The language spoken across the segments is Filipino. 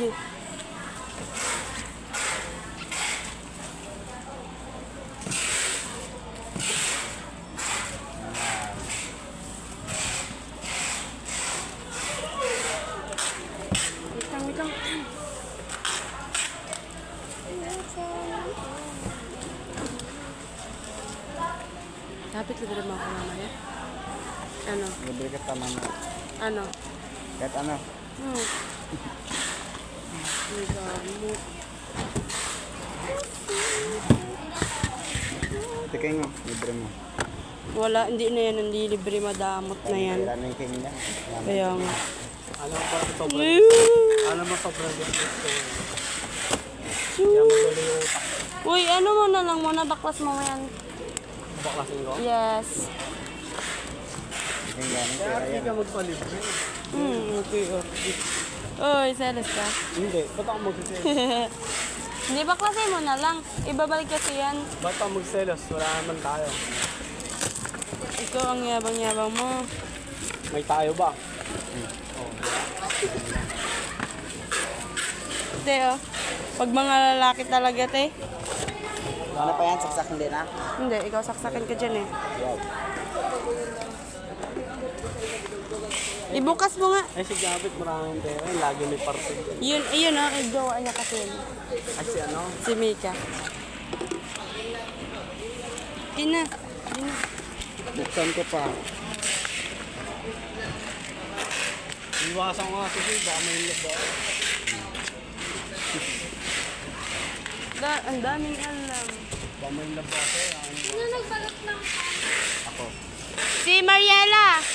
IG. Wait lang. Dapat libre mo ako mamaya. Ano? Libre ka tama na. Ano? Kahit ano. May gamot. Tikay mo, libre mo. Wala, hindi na yan. Hindi libre, madamot na yan. Wala na yung king niya. Kaya nga. Alam mo ba sobrang alam mo sobrang gusto ko. Kaya magulo yung utak. Uy, ano mo na lang muna, baklas mo yan. Baklasin ko. Yes. King gamit. Kaya hindi ka magpalibre. Okay. Uy, selos ka. Hindi, ba't ako magsiselos? Hindi, baklasin mo na lang. Ibabalik kasi yan. Ba't ako magselos? Wala naman tayo. Ikaw ang yabang-yabang mo. May tayo ba? Te, oh. Pag mga lalaki talaga, te. Ano pa yan? Saksak hindi na? Hindi, ikaw saksakin ka dyan eh. Wow. Ibukas mo nga. Eh si Gabit maraming pera. Lagi may party. Yun, ayun oh, igawa niya kasi yun. Ay si ano? Si Mika. Kina. Buksan ko pa. Iwasan ko nga kasi baka may labo. Ang daming alam. Baka may labo ako. Ano nagbalot lang? Ako. Si Mariela!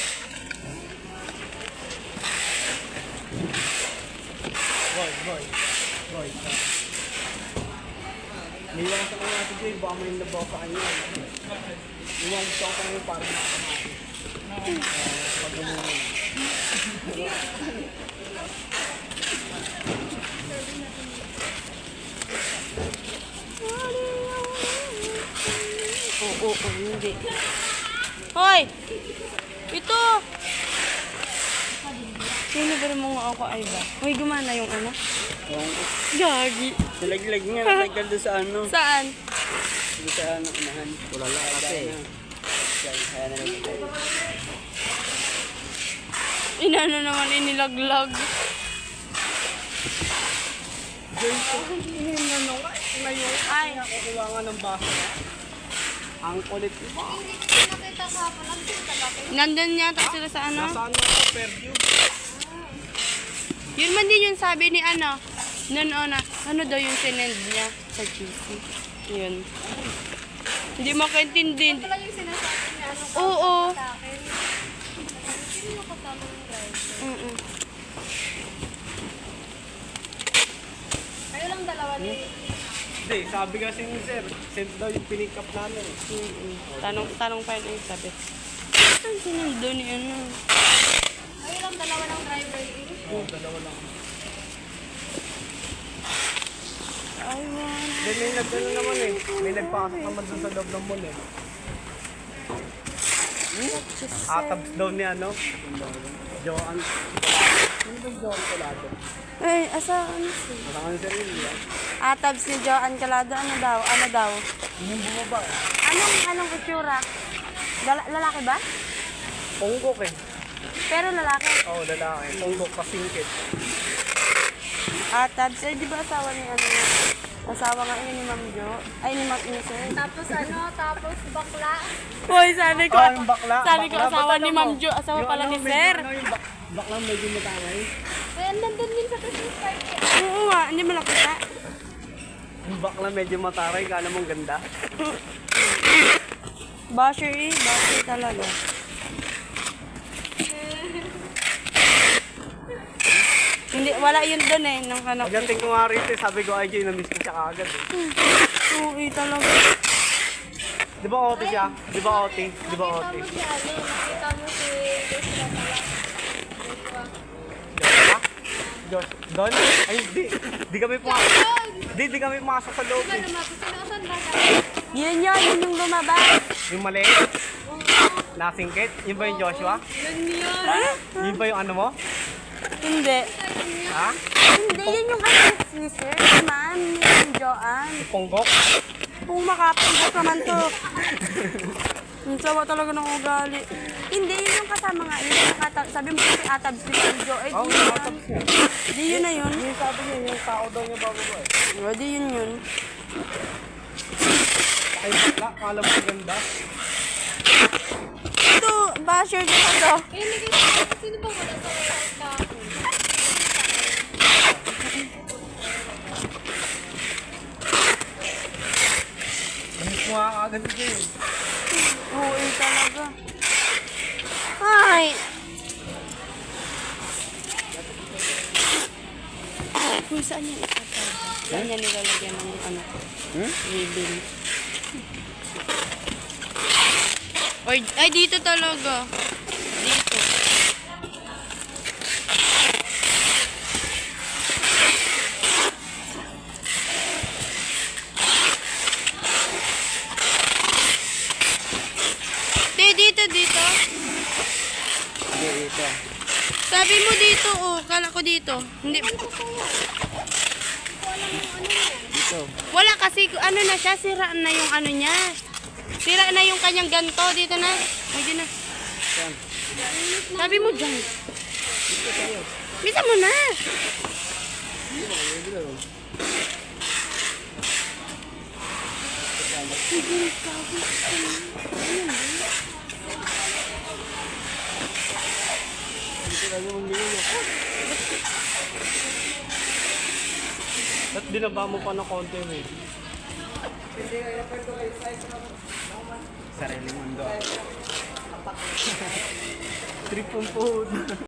Boy. Iwasan ko nga kasi baka may labo sa kanya. Iwasan ko nga parang nakamati. Pag-umunan. Oo, hindi. Hoy! Ito! Sino ba mo nga ako ay ba? Hoy, gumana yung ano? Yung Gagi. silaglag nga. Nagtagal doon sa ano. Saan? Doon sa ano, unahan. Wala lang kasi. Kaya na lang. Inano naman inilaglag. Ay, Kukuha nga ng baso. Ang kulit mo. nandun yata sila sa ano? Nasaan mo ako, Fairview? Yun man din yung sabi ni ano. Noon ano daw yung sinend niya sa GC. Yun. Hindi makaintindi. Wala yung sinasabi niya, ano ka Oo. sa akin. Hindi mo kasama yung driver. Mm-mm. Kayo lang dalawa ni... Hindi, sabi kasi ni Sir, send daw yung pinick up namin. Tanong pa yun yung sabi. Saan sinundo ni ano? Kayo lang dalawa ng driver eh. Oo, dalawa lang. I want... Then may nagdano naman eh. May nagpasok naman dun sa loob ng mall eh. Atabs daw ni ano? Joan. Ano ba yung Joan Colado? Ay, asa ano si? Marami sa rin yan. Atabs ni Joan Calado, ano daw? Ano daw? Yung bumaba eh. Anong itsura? Lalaki ba? Ponggok eh. Pero lalaki. Oo, lalaki. Ponggok kasingkit. Atabs, di ba asawa ni ano? Asawa nga yun ni Ma'am Jo. Ay, ni Ma'am Sir. Tapos ano, tapos bakla. Hoy, sabi ko. Yung bakla. Sabi ko Bakla, asawa ba't ni ano Ma'am mo? Jo. Asawa Yung pala ano, ni medyo Sir. Ano, yung bakla medyo matangay. Kaya nandun din sa Christmas party. Oo nga, hindi mo nakita. Yung bakla medyo mataray, kala mong ganda. Basher eh. Basher talaga. Hindi, wala yun dun eh. Nung hanap. Pagdating ko nga rito, sabi ko, IJ, na-miss ko siya kaagad eh. Oo, talaga. Di ba OT siya? Di ba OT? Di ba OT? Nakita mo si ano, nakita mo si Joshua pala. Ha? Josh, Don? Ay, di kami pumasok. Di kami pumasok sa loob eh. Sinasan ba sa Yun yun yung lumabas. Yung maliit? Nasingkit? Yun ba yung Joshua? Yun yun. Yun ba yung ano mo? Hindi. Ha? Hindi. Hindi, yun yung ano ni Sir, ma'am, yung Joanne. Ponggok. Kung makapunggok naman to. Ang sama talaga ng ugali. Hindi, yun yung kasama nga. Yun yung sabi mo kasi atabs ni Jo. Eh, Oo, di yun. atabs niya. Di yun na yun. Yung sabi niya, yung tao daw niya bago ba eh. O, di yun yun. Ay, bakla, kala mo ganda. Ito, basher dito to. Eh, naging sino ba wala sa warehouse kahapon? Miss mo nga agad si Jay. Oo, talaga. Ay! Kung saan yan itatawag? Saan yan nilalagyan ng ano? Ribbon. Ay, dito talaga. Dito. Dito. Hindi, ito. Sabi mo dito, oh. Kala ko dito. Hindi. Dito. Wala kasi, ano na siya, sira na yung ano niya. Sira na yung kanyang ganto. Dito na. Ay, dito na. Saan? Sabi mo dyan. Dito tayo. Bisa mo na. Dito. Dito tayo mamili. At binaba mo pa ng konti eh. Sariling mundo. Trip ang food.